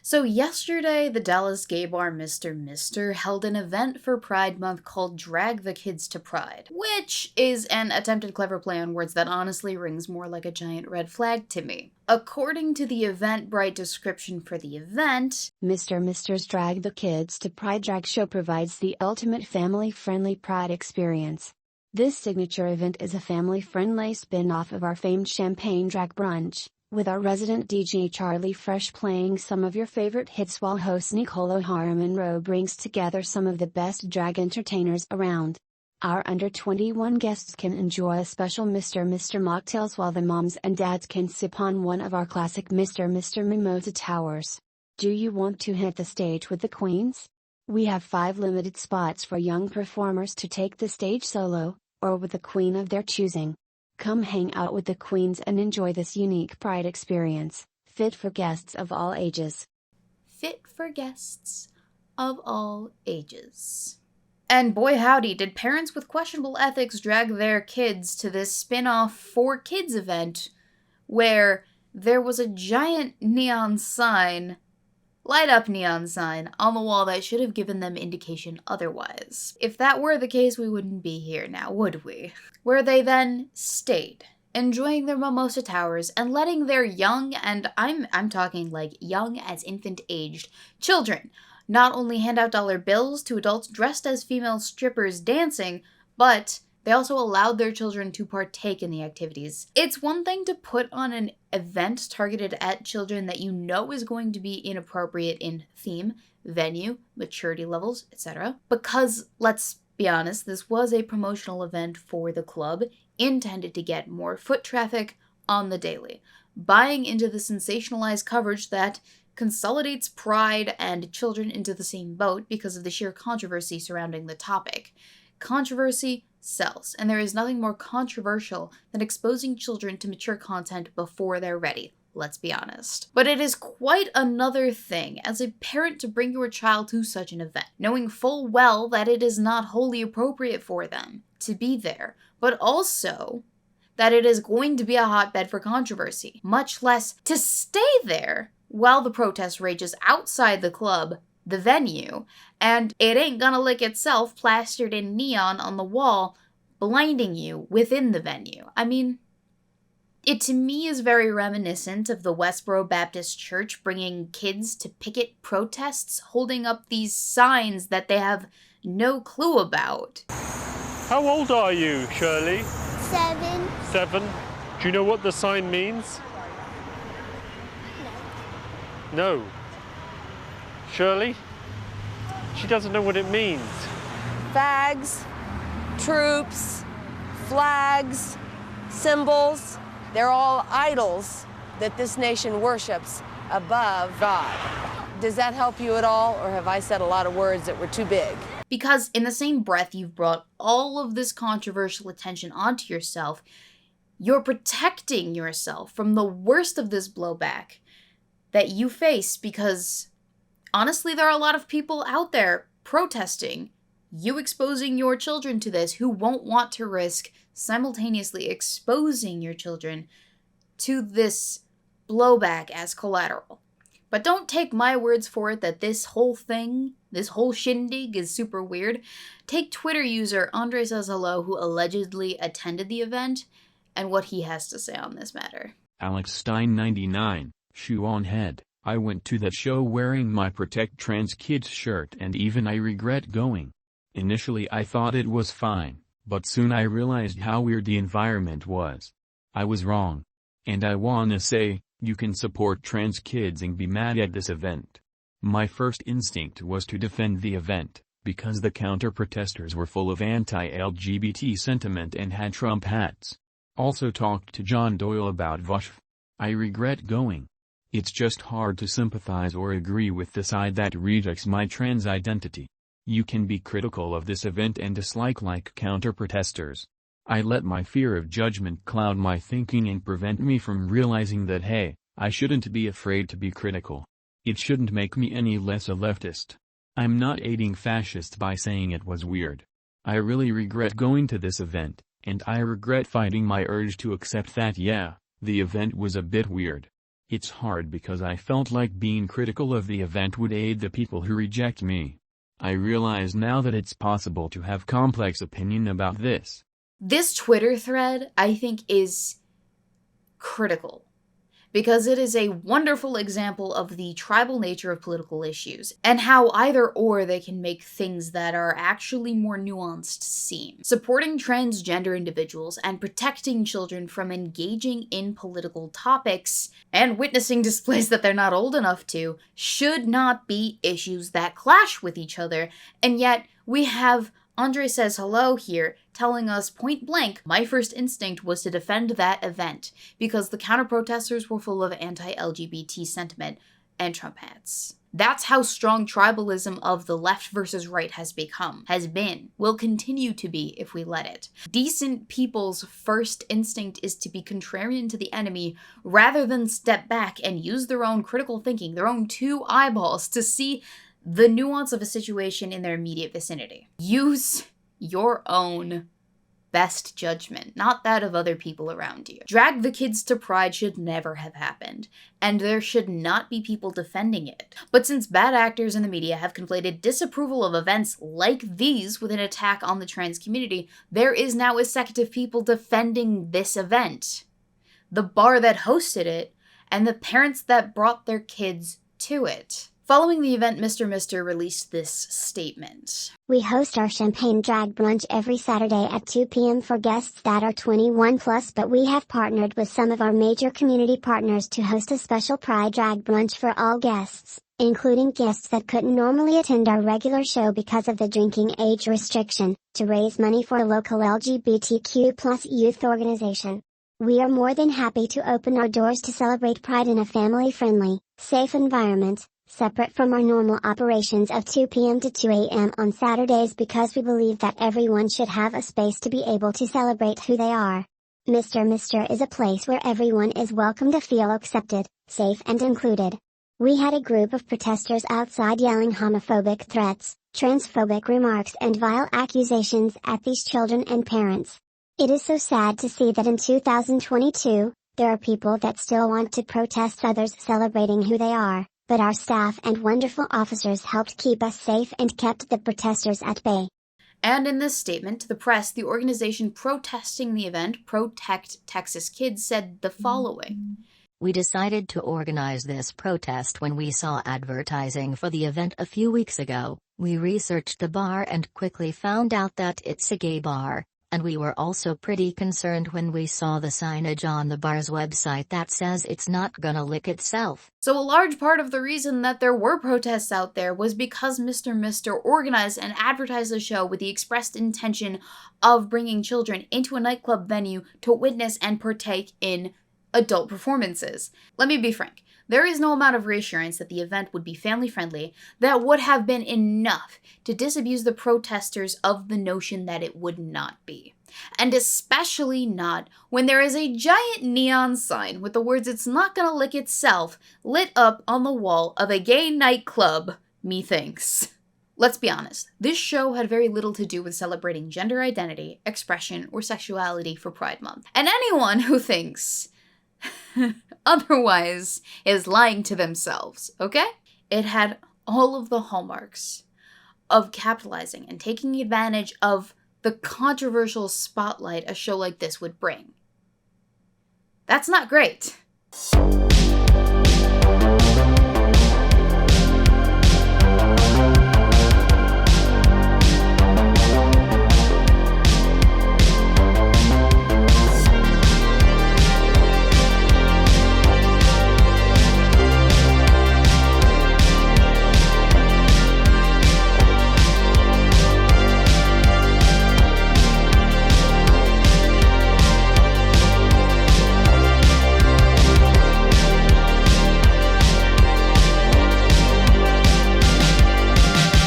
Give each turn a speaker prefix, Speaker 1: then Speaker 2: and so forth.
Speaker 1: So yesterday, the Dallas gay bar Mr. held an event for Pride Month called Drag the Kids to Pride, which is an attempted clever play on words that honestly rings more like a giant red flag to me. According to the Eventbrite description for the event,
Speaker 2: Mr.'s Drag the Kids to Pride drag show provides the ultimate family-friendly Pride experience. This signature event is a family-friendly spin-off of our famed Champagne Drag Brunch, with our resident DJ Charlie Fresh playing some of your favorite hits while host Nicolo Monroe brings together some of the best drag entertainers around. Our under 21 guests can enjoy a special Mr. mocktails while the moms and dads can sip on one of our classic Mr. Mimosa Towers. Do you want to hit the stage with the queens? We have 5 limited spots for young performers to take the stage solo, or with a queen of their choosing. Come hang out with the queens and enjoy this unique Pride experience, fit for guests of all ages.
Speaker 1: Fit for guests of all ages. And boy howdy, did parents with questionable ethics drag their kids to this spin-off for kids event where there was a giant neon sign, light up neon sign, on the wall that should have given them indication otherwise. If that were the case, we wouldn't be here now, would we? Where they then stayed, enjoying their Mimosa Towers and letting their young, and I'm talking like young as infant-aged, children not only hand out dollar bills to adults dressed as female strippers dancing, but they also allowed their children to partake in the activities. It's one thing to put on an event targeted at children that you know is going to be inappropriate in theme, venue, maturity levels, etc. Because, let's be honest, this was a promotional event for the club intended to get more foot traffic on the daily, buying into the sensationalized coverage that consolidates Pride and children into the same boat because of the sheer controversy surrounding the topic. Controversy sells, and there is nothing more controversial than exposing children to mature content before they're ready, let's be honest. But it is quite another thing as a parent to bring your child to such an event, knowing full well that it is not wholly appropriate for them to be there, but also that it is going to be a hotbed for controversy, much less to stay there while the protest rages outside the club, the venue, and it ain't gonna lick itself plastered in neon on the wall, blinding you within the venue. I mean, it to me is very reminiscent of the Westboro Baptist Church bringing kids to picket protests, holding up these signs that they have no clue about.
Speaker 3: How old are you, Shirley?
Speaker 4: 7.
Speaker 3: 7. Do you know what the sign means? No. Shirley? She doesn't know what it means.
Speaker 5: Fags, troops, flags, symbols, they're all idols that this nation worships above God. Does that help you at all, or have I said a lot of words that were too big?
Speaker 1: Because in the same breath you've brought all of this controversial attention onto yourself, you're protecting yourself from the worst of this blowback that you face because, honestly, there are a lot of people out there protesting you exposing your children to this who won't want to risk simultaneously exposing your children to this blowback as collateral. But don't take my words for it that this whole thing, this whole shindig is super weird. Take Twitter user Andre Says Hello, who allegedly attended the event, and what he has to say on this matter.
Speaker 6: Alex Stein 99. Shoe on head. I went to that show wearing my Protect Trans Kids shirt and even I regret going. Initially I thought it was fine, but soon I realized how weird the environment was. I was wrong. And I wanna say, you can support trans kids and be mad at this event. My first instinct was to defend the event, because the counter-protesters were full of anti-LGBT sentiment and had Trump hats. Also talked to John Doyle about VOSH. I regret going. It's just hard to sympathize or agree with the side that rejects my trans identity. You can be critical of this event and dislike like counter-protesters. I let my fear of judgment cloud my thinking and prevent me from realizing that hey, I shouldn't be afraid to be critical. It shouldn't make me any less a leftist. I'm not aiding fascists by saying it was weird. I really regret going to this event, and I regret fighting my urge to accept that yeah, the event was a bit weird. It's hard because I felt like being critical of the event would aid the people who reject me. I realize now that it's possible to have complex opinion about this.
Speaker 1: This Twitter thread, I think, is critical, because it is a wonderful example of the tribal nature of political issues, and how either or they can make things that are actually more nuanced seem. Supporting transgender individuals and protecting children from engaging in political topics and witnessing displays that they're not old enough to should not be issues that clash with each other, and yet we have Andre Says Hello here, telling us point blank, my first instinct was to defend that event, because the counter-protesters were full of anti-LGBT sentiment and Trump hats. That's how strong tribalism of the left versus right has become, has been, will continue to be if we let it. Decent people's first instinct is to be contrarian to the enemy, rather than step back and use their own critical thinking, their own two eyeballs, to see the nuance of a situation in their immediate vicinity. Use your own best judgment, not that of other people around you. Drag the kids to Pride should never have happened, and there should not be people defending it. But since bad actors in the media have conflated disapproval of events like these with an attack on the trans community, there is now a sect of people defending this event, the bar that hosted it, and the parents that brought their kids to it. Following the event, Mr. Mister released this statement.
Speaker 4: We host our champagne drag brunch every Saturday at 2 p.m. for guests that are 21 plus, but we have partnered with some of our major community partners to host a special Pride drag brunch for all guests, including guests that couldn't normally attend our regular show because of the drinking age restriction, to raise money for a local LGBTQ plus youth organization. We are more than happy to open our doors to celebrate Pride in a family-friendly, safe environment, separate from our normal operations of 2 p.m. to 2 a.m. on Saturdays, because we believe that everyone should have a space to be able to celebrate who they are. Mr. Mister is a place where everyone is welcome to feel accepted, safe and included. We had a group of protesters outside yelling homophobic threats, transphobic remarks and vile accusations at these children and parents. It is so sad to see that in 2022, there are people that still want to protest others celebrating who they are. But our staff and wonderful officers helped keep us safe and kept the protesters at bay.
Speaker 1: And in this statement to the press, the organization protesting the event, Protect Texas Kids, said the following.
Speaker 7: We decided to organize this protest when we saw advertising for the event a few weeks ago. We researched the bar and quickly found out that it's a gay bar. And we were also pretty concerned when we saw the signage on the bar's website that says it's not gonna lick itself.
Speaker 1: So a large part of the reason that there were protests out there was because Mr. Mister organized and advertised the show with the expressed intention of bringing children into a nightclub venue to witness and partake in adult performances. Let me be frank. There is no amount of reassurance that the event would be family-friendly that would have been enough to disabuse the protesters of the notion that it would not be. And especially not when there is a giant neon sign with the words "It's not gonna lick itself" lit up on the wall of a gay nightclub, methinks. Let's be honest, this show had very little to do with celebrating gender identity, expression, or sexuality for Pride Month. And anyone who thinks otherwise is lying to themselves, okay? It had all of the hallmarks of capitalizing and taking advantage of the controversial spotlight a show like this would bring. That's not great.